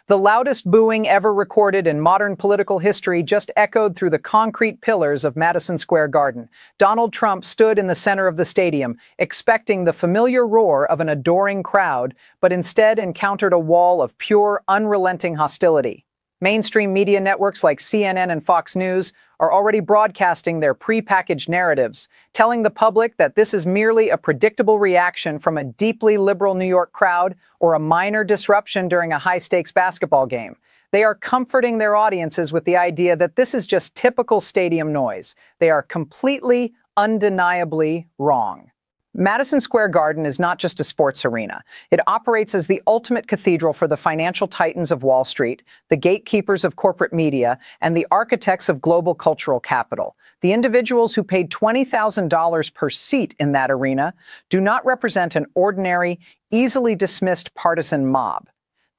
The loudest booing ever recorded in modern political history just echoed through the concrete pillars of Madison Square Garden. Donald Trump stood in the center of the stadium, expecting the familiar roar of an adoring crowd, but instead encountered a wall of pure, unrelenting hostility. Mainstream media networks like CNN and Fox News are already broadcasting their prepackaged narratives, telling the public that this is merely a predictable reaction from a deeply liberal New York crowd or a minor disruption during a high-stakes basketball game. They are comforting their audiences with the idea that this is just typical stadium noise. They are completely, undeniably wrong. Madison Square Garden is not just a sports arena. It operates as the ultimate cathedral for the financial titans of Wall Street, the gatekeepers of corporate media, and the architects of global cultural capital. The individuals who paid $20,000 per seat in that arena do not represent an ordinary, easily dismissed partisan mob.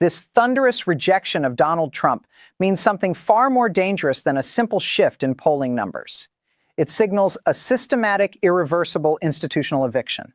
This thunderous rejection of Donald Trump means something far more dangerous than a simple shift in polling numbers. It signals a systematic, irreversible institutional eviction.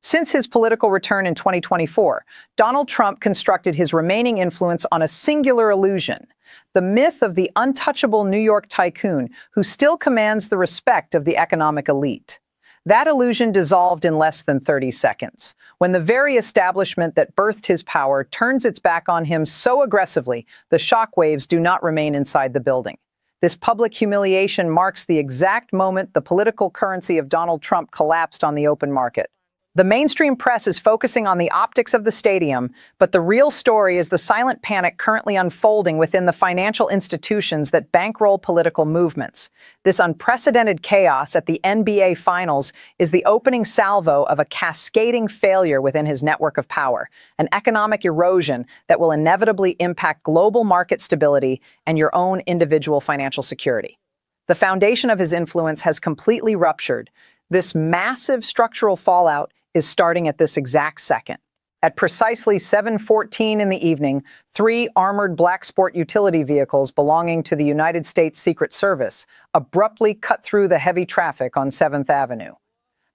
Since his political return in 2024, Donald Trump constructed his remaining influence on a singular illusion: the myth of the untouchable New York tycoon who still commands the respect of the economic elite. That illusion dissolved in less than 30 seconds, when the very establishment that birthed his power turns its back on him so aggressively, the shockwaves do not remain inside the building. This public humiliation marks the exact moment the political currency of Donald Trump collapsed on the open market. The mainstream press is focusing on the optics of the stadium, but the real story is the silent panic currently unfolding within the financial institutions that bankroll political movements. This unprecedented chaos at the NBA Finals is the opening salvo of a cascading failure within his network of power, an economic erosion that will inevitably impact global market stability and your own individual financial security. The foundation of his influence has completely ruptured. This massive structural fallout is starting at this exact second. At precisely 7:14 in the evening, 3 armored black sport utility vehicles belonging to the United States Secret Service abruptly cut through the heavy traffic on 7th Avenue.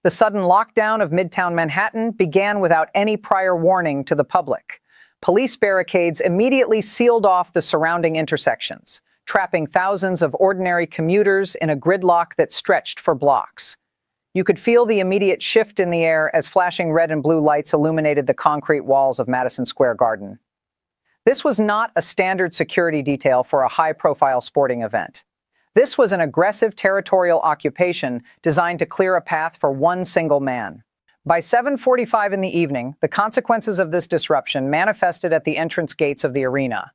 The sudden lockdown of Midtown Manhattan began without any prior warning to the public. Police barricades immediately sealed off the surrounding intersections, trapping thousands of ordinary commuters in a gridlock that stretched for blocks. You could feel the immediate shift in the air as flashing red and blue lights illuminated the concrete walls of Madison Square Garden. This was not a standard security detail for a high-profile sporting event. This was an aggressive territorial occupation designed to clear a path for one single man. By 7:45 in the evening, the consequences of this disruption manifested at the entrance gates of the arena.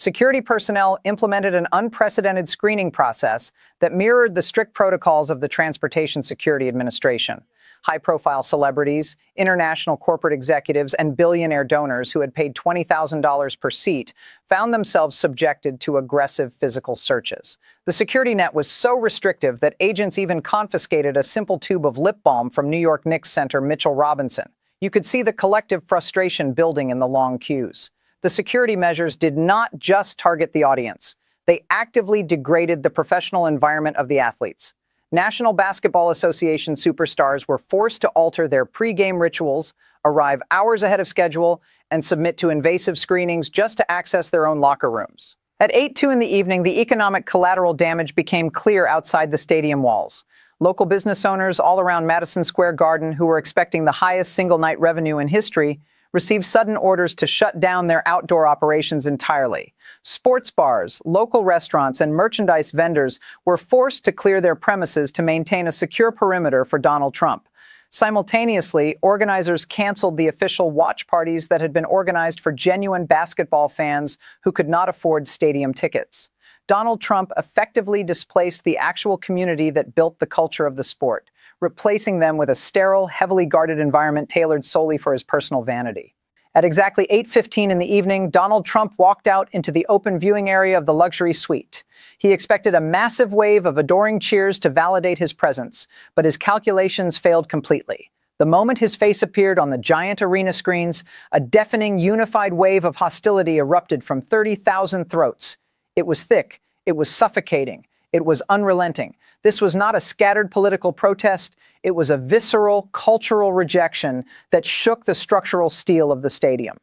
Security personnel implemented an unprecedented screening process that mirrored the strict protocols of the Transportation Security Administration. High-profile celebrities, international corporate executives, and billionaire donors who had paid $20,000 per seat found themselves subjected to aggressive physical searches. The security net was so restrictive that agents even confiscated a simple tube of lip balm from New York Knicks center Mitchell Robinson. You could see the collective frustration building in the long queues. The security measures did not just target the audience. They actively degraded the professional environment of the athletes. National Basketball Association superstars were forced to alter their pre-game rituals, arrive hours ahead of schedule, and submit to invasive screenings just to access their own locker rooms. At 8:02 in the evening, the economic collateral damage became clear outside the stadium walls. Local business owners all around Madison Square Garden, who were expecting the highest single-night revenue in history, received sudden orders to shut down their outdoor operations entirely. Sports bars, local restaurants, and merchandise vendors were forced to clear their premises to maintain a secure perimeter for Donald Trump. Simultaneously, organizers canceled the official watch parties that had been organized for genuine basketball fans who could not afford stadium tickets. Donald Trump effectively displaced the actual community that built the culture of the sport, replacing them with a sterile, heavily guarded environment tailored solely for his personal vanity. At exactly 8:15 in the evening, Donald Trump walked out into the open viewing area of the luxury suite. He expected a massive wave of adoring cheers to validate his presence, but his calculations failed completely. The moment his face appeared on the giant arena screens, a deafening, unified wave of hostility erupted from 30,000 throats. It was thick, it was suffocating, it was unrelenting. This was not a scattered political protest. It was a visceral, cultural rejection that shook the structural steel of the stadium.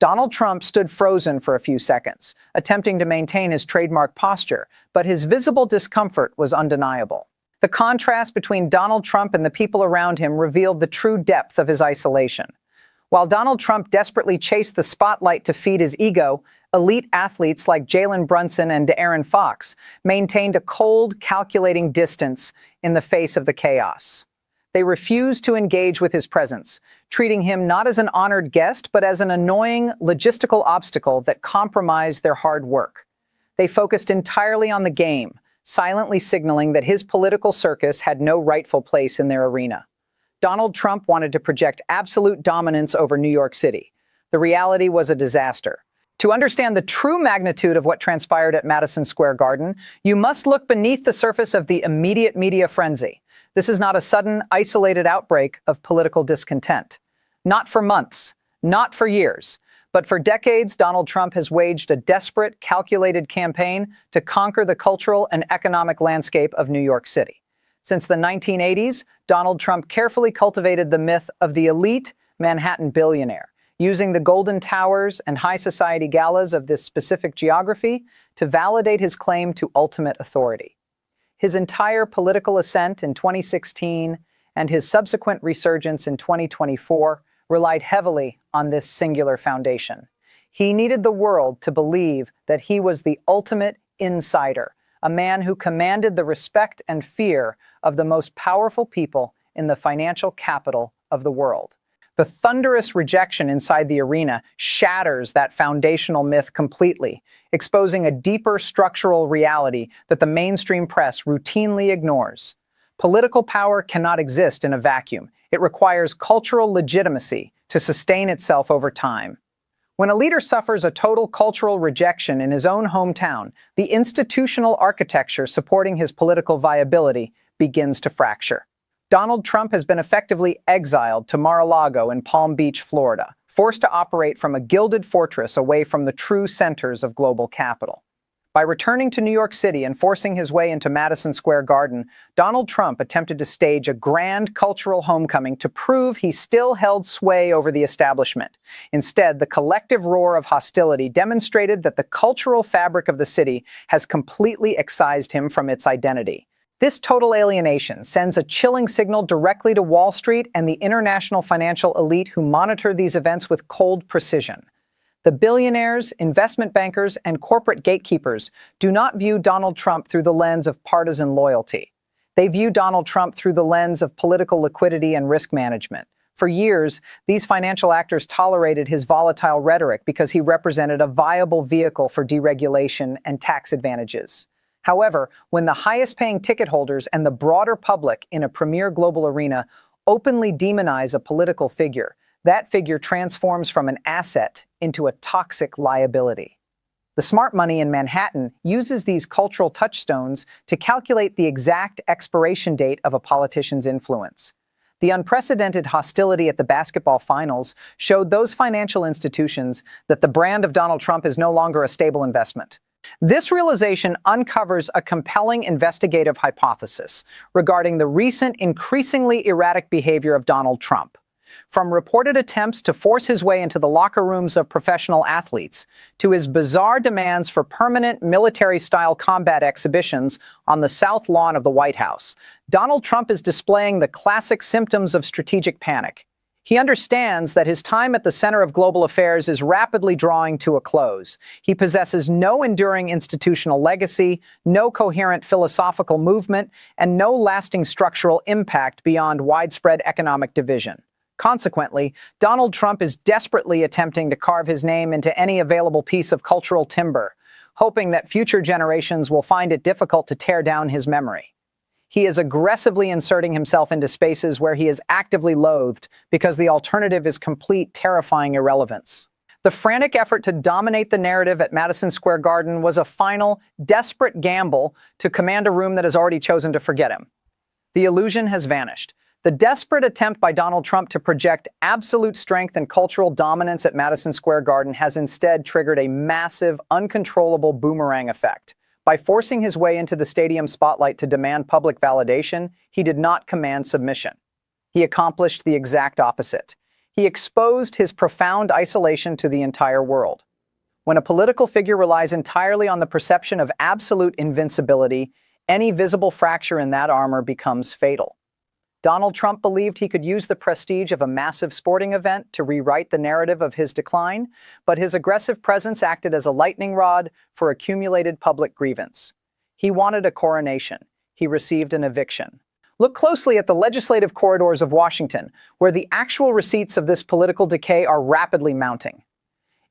Donald Trump stood frozen for a few seconds, attempting to maintain his trademark posture, but his visible discomfort was undeniable. The contrast between Donald Trump and the people around him revealed the true depth of his isolation. While Donald Trump desperately chased the spotlight to feed his ego, elite athletes like Jalen Brunson and De'Aaron Fox maintained a cold, calculating distance in the face of the chaos. They refused to engage with his presence, treating him not as an honored guest, but as an annoying logistical obstacle that compromised their hard work. They focused entirely on the game, silently signaling that his political circus had no rightful place in their arena. Donald Trump wanted to project absolute dominance over New York City. The reality was a disaster. To understand the true magnitude of what transpired at Madison Square Garden, you must look beneath the surface of the immediate media frenzy. This is not a sudden, isolated outbreak of political discontent. Not for months, not for years, but for decades, Donald Trump has waged a desperate, calculated campaign to conquer the cultural and economic landscape of New York City. Since the 1980s, Donald Trump carefully cultivated the myth of the elite Manhattan billionaire, using the Golden Towers and high society galas of this specific geography to validate his claim to ultimate authority. His entire political ascent in 2016 and his subsequent resurgence in 2024 relied heavily on this singular foundation. He needed the world to believe that he was the ultimate insider, a man who commanded the respect and fear of the most powerful people in the financial capital of the world. The thunderous rejection inside the arena shatters that foundational myth completely, exposing a deeper structural reality that the mainstream press routinely ignores. Political power cannot exist in a vacuum. It requires cultural legitimacy to sustain itself over time. When a leader suffers a total cultural rejection in his own hometown, the institutional architecture supporting his political viability begins to fracture. Donald Trump has been effectively exiled to Mar-a-Lago in Palm Beach, Florida, forced to operate from a gilded fortress away from the true centers of global capital. By returning to New York City and forcing his way into Madison Square Garden, Donald Trump attempted to stage a grand cultural homecoming to prove he still held sway over the establishment. Instead, the collective roar of hostility demonstrated that the cultural fabric of the city has completely excised him from its identity. This total alienation sends a chilling signal directly to Wall Street and the international financial elite who monitor these events with cold precision. The billionaires, investment bankers, and corporate gatekeepers do not view Donald Trump through the lens of partisan loyalty. They view Donald Trump through the lens of political liquidity and risk management. For years, these financial actors tolerated his volatile rhetoric because he represented a viable vehicle for deregulation and tax advantages. However, when the highest-paying ticket holders and the broader public in a premier global arena openly demonize a political figure, that figure transforms from an asset into a toxic liability. The smart money in Manhattan uses these cultural touchstones to calculate the exact expiration date of a politician's influence. The unprecedented hostility at the basketball finals showed those financial institutions that the brand of Donald Trump is no longer a stable investment. This realization uncovers a compelling investigative hypothesis regarding the recent increasingly erratic behavior of Donald Trump. From reported attempts to force his way into the locker rooms of professional athletes, to his bizarre demands for permanent military-style combat exhibitions on the South Lawn of the White House, Donald Trump is displaying the classic symptoms of strategic panic. He understands that his time at the center of global affairs is rapidly drawing to a close. He possesses no enduring institutional legacy, no coherent philosophical movement, and no lasting structural impact beyond widespread economic division. Consequently, Donald Trump is desperately attempting to carve his name into any available piece of cultural timber, hoping that future generations will find it difficult to tear down his memory. He is aggressively inserting himself into spaces where he is actively loathed because the alternative is complete, terrifying irrelevance. The frantic effort to dominate the narrative at Madison Square Garden was a final, desperate gamble to command a room that has already chosen to forget him. The illusion has vanished. The desperate attempt by Donald Trump to project absolute strength and cultural dominance at Madison Square Garden has instead triggered a massive, uncontrollable boomerang effect. By forcing his way into the stadium spotlight to demand public validation, he did not command submission. He accomplished the exact opposite. He exposed his profound isolation to the entire world. When a political figure relies entirely on the perception of absolute invincibility, any visible fracture in that armor becomes fatal. Donald Trump believed he could use the prestige of a massive sporting event to rewrite the narrative of his decline, but his aggressive presence acted as a lightning rod for accumulated public grievance. He wanted a coronation. He received an eviction. Look closely at the legislative corridors of Washington, where the actual receipts of this political decay are rapidly mounting.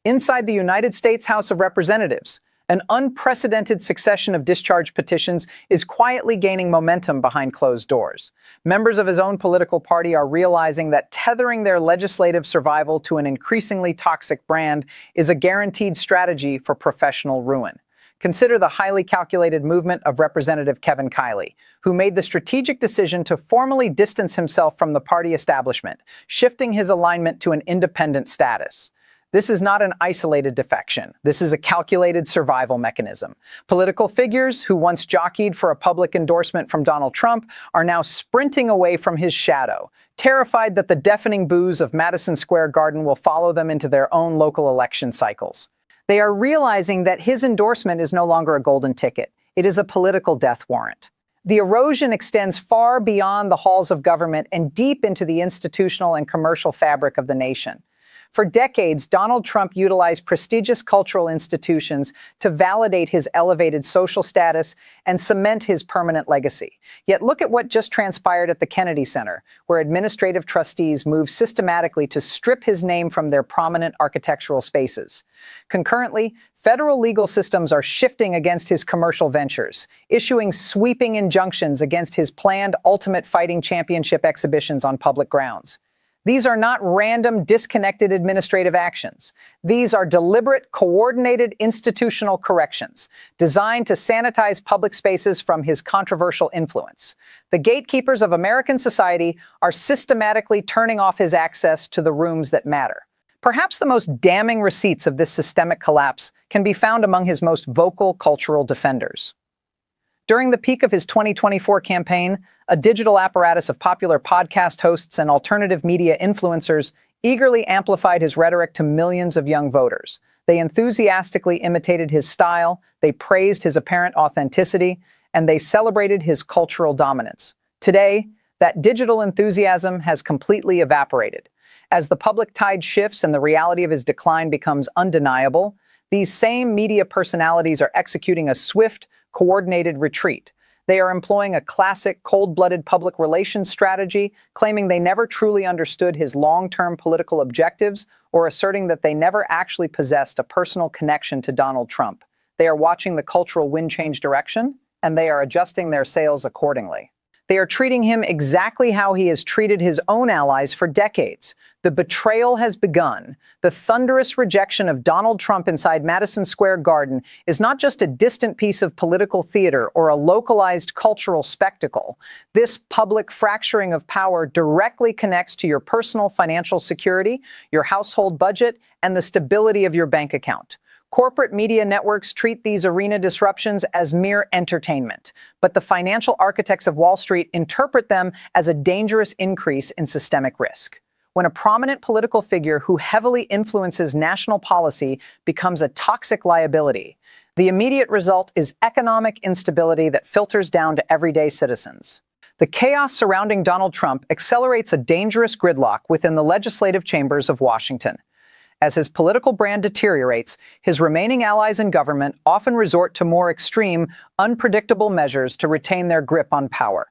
Inside the United States House of Representatives, an unprecedented succession of discharge petitions is quietly gaining momentum behind closed doors. Members of his own political party are realizing that tethering their legislative survival to an increasingly toxic brand is a guaranteed strategy for professional ruin. Consider the highly calculated movement of Representative Kevin Kiley, who made the strategic decision to formally distance himself from the party establishment, shifting his alignment to an independent status. This is not an isolated defection. This is a calculated survival mechanism. Political figures who once jockeyed for a public endorsement from Donald Trump are now sprinting away from his shadow, terrified that the deafening boos of Madison Square Garden will follow them into their own local election cycles. They are realizing that his endorsement is no longer a golden ticket. It is a political death warrant. The erosion extends far beyond the halls of government and deep into the institutional and commercial fabric of the nation. For decades, Donald Trump utilized prestigious cultural institutions to validate his elevated social status and cement his permanent legacy. Yet look at what just transpired at the Kennedy Center, where administrative trustees moved systematically to strip his name from their prominent architectural spaces. Concurrently, federal legal systems are shifting against his commercial ventures, issuing sweeping injunctions against his planned Ultimate Fighting Championship exhibitions on public grounds. These are not random, disconnected administrative actions. These are deliberate, coordinated institutional corrections designed to sanitize public spaces from his controversial influence. The gatekeepers of American society are systematically turning off his access to the rooms that matter. Perhaps the most damning receipts of this systemic collapse can be found among his most vocal cultural defenders. During the peak of his 2024 campaign, a digital apparatus of popular podcast hosts and alternative media influencers eagerly amplified his rhetoric to millions of young voters. They enthusiastically imitated his style, they praised his apparent authenticity, and they celebrated his cultural dominance. Today, that digital enthusiasm has completely evaporated. As the public tide shifts and the reality of his decline becomes undeniable, these same media personalities are executing a swift, coordinated retreat. They are employing a classic, cold-blooded public relations strategy, claiming they never truly understood his long-term political objectives or asserting that they never actually possessed a personal connection to Donald Trump. They are watching the cultural wind change direction, and they are adjusting their sails accordingly. They are treating him exactly how he has treated his own allies for decades. The betrayal has begun. The thunderous rejection of Donald Trump inside Madison Square Garden is not just a distant piece of political theater or a localized cultural spectacle. This public fracturing of power directly connects to your personal financial security, your household budget, and the stability of your bank account. Corporate media networks treat these arena disruptions as mere entertainment, but the financial architects of Wall Street interpret them as a dangerous increase in systemic risk. When a prominent political figure who heavily influences national policy becomes a toxic liability, the immediate result is economic instability that filters down to everyday citizens. The chaos surrounding Donald Trump accelerates a dangerous gridlock within the legislative chambers of Washington. As his political brand deteriorates, his remaining allies in government often resort to more extreme, unpredictable measures to retain their grip on power.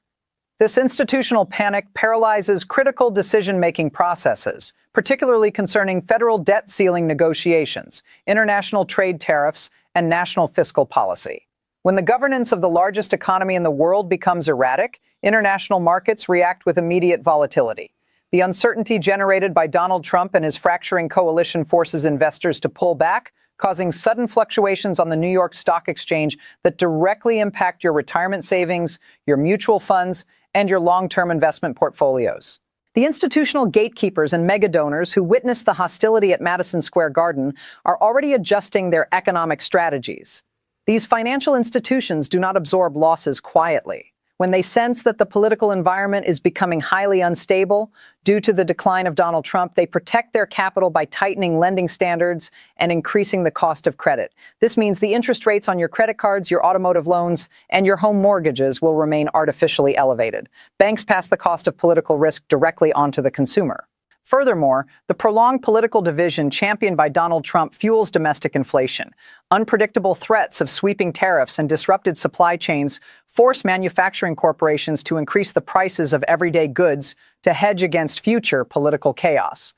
This institutional panic paralyzes critical decision-making processes, particularly concerning federal debt ceiling negotiations, international trade tariffs, and national fiscal policy. When the governance of the largest economy in the world becomes erratic, international markets react with immediate volatility. The uncertainty generated by Donald Trump and his fracturing coalition forces investors to pull back, causing sudden fluctuations on the New York Stock Exchange that directly impact your retirement savings, your mutual funds, and your long-term investment portfolios. The institutional gatekeepers and mega donors who witnessed the hostility at Madison Square Garden are already adjusting their economic strategies. These financial institutions do not absorb losses quietly. When they sense that the political environment is becoming highly unstable due to the decline of Donald Trump, they protect their capital by tightening lending standards and increasing the cost of credit. This means the interest rates on your credit cards, your automotive loans, and your home mortgages will remain artificially elevated. Banks pass the cost of political risk directly onto the consumer. Furthermore, the prolonged political division championed by Donald Trump fuels domestic inflation. Unpredictable threats of sweeping tariffs and disrupted supply chains force manufacturing corporations to increase the prices of everyday goods to hedge against future political chaos.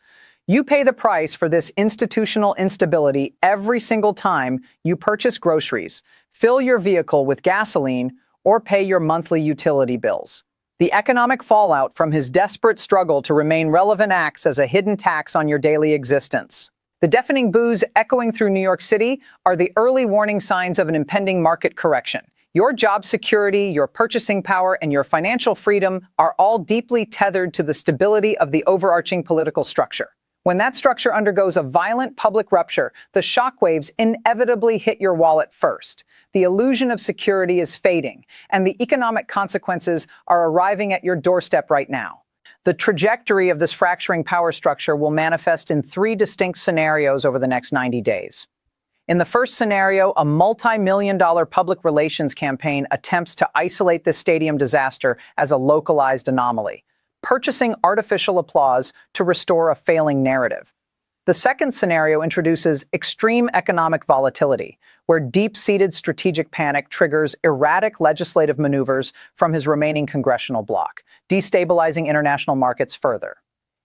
You pay the price for this institutional instability every single time you purchase groceries, fill your vehicle with gasoline, or pay your monthly utility bills. The economic fallout from his desperate struggle to remain relevant acts as a hidden tax on your daily existence. The deafening boos echoing through New York City are the early warning signs of an impending market correction. Your job security, your purchasing power, and your financial freedom are all deeply tethered to the stability of the overarching political structure. When that structure undergoes a violent public rupture, the shockwaves inevitably hit your wallet first. The illusion of security is fading, and the economic consequences are arriving at your doorstep right now. The trajectory of this fracturing power structure will manifest in three distinct scenarios over the next 90 days. In the first scenario, a multi-million-dollar public relations campaign attempts to isolate this stadium disaster as a localized anomaly, purchasing artificial applause to restore a failing narrative. The second scenario introduces extreme economic volatility, where deep-seated strategic panic triggers erratic legislative maneuvers from his remaining congressional bloc, destabilizing international markets further.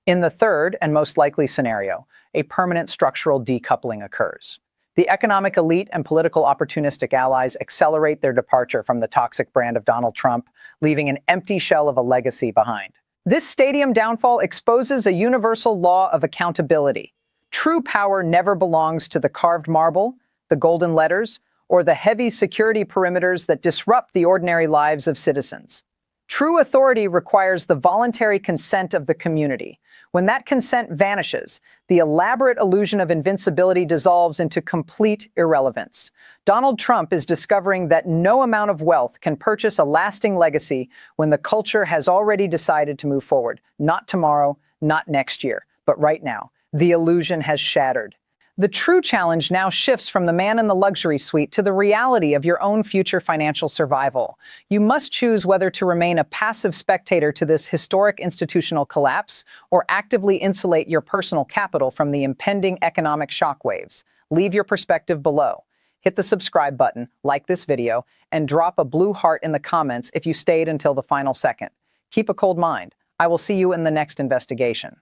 In the third and most likely scenario, a permanent structural decoupling occurs. The economic elite and political opportunistic allies accelerate their departure from the toxic brand of Donald Trump, leaving an empty shell of a legacy behind. This stadium downfall exposes a universal law of accountability. True power never belongs to the carved marble, the golden letters, or the heavy security perimeters that disrupt the ordinary lives of citizens. True authority requires the voluntary consent of the community. When that consent vanishes, the elaborate illusion of invincibility dissolves into complete irrelevance. Donald Trump is discovering that no amount of wealth can purchase a lasting legacy when the culture has already decided to move forward. Not tomorrow, not next year, but right now. The illusion has shattered. The true challenge now shifts from the man in the luxury suite to the reality of your own future financial survival. You must choose whether to remain a passive spectator to this historic institutional collapse or actively insulate your personal capital from the impending economic shockwaves. Leave your perspective below. Hit the subscribe button, like this video, and drop a blue heart in the comments if you stayed until the final second. Keep a cold mind. I will see you in the next investigation.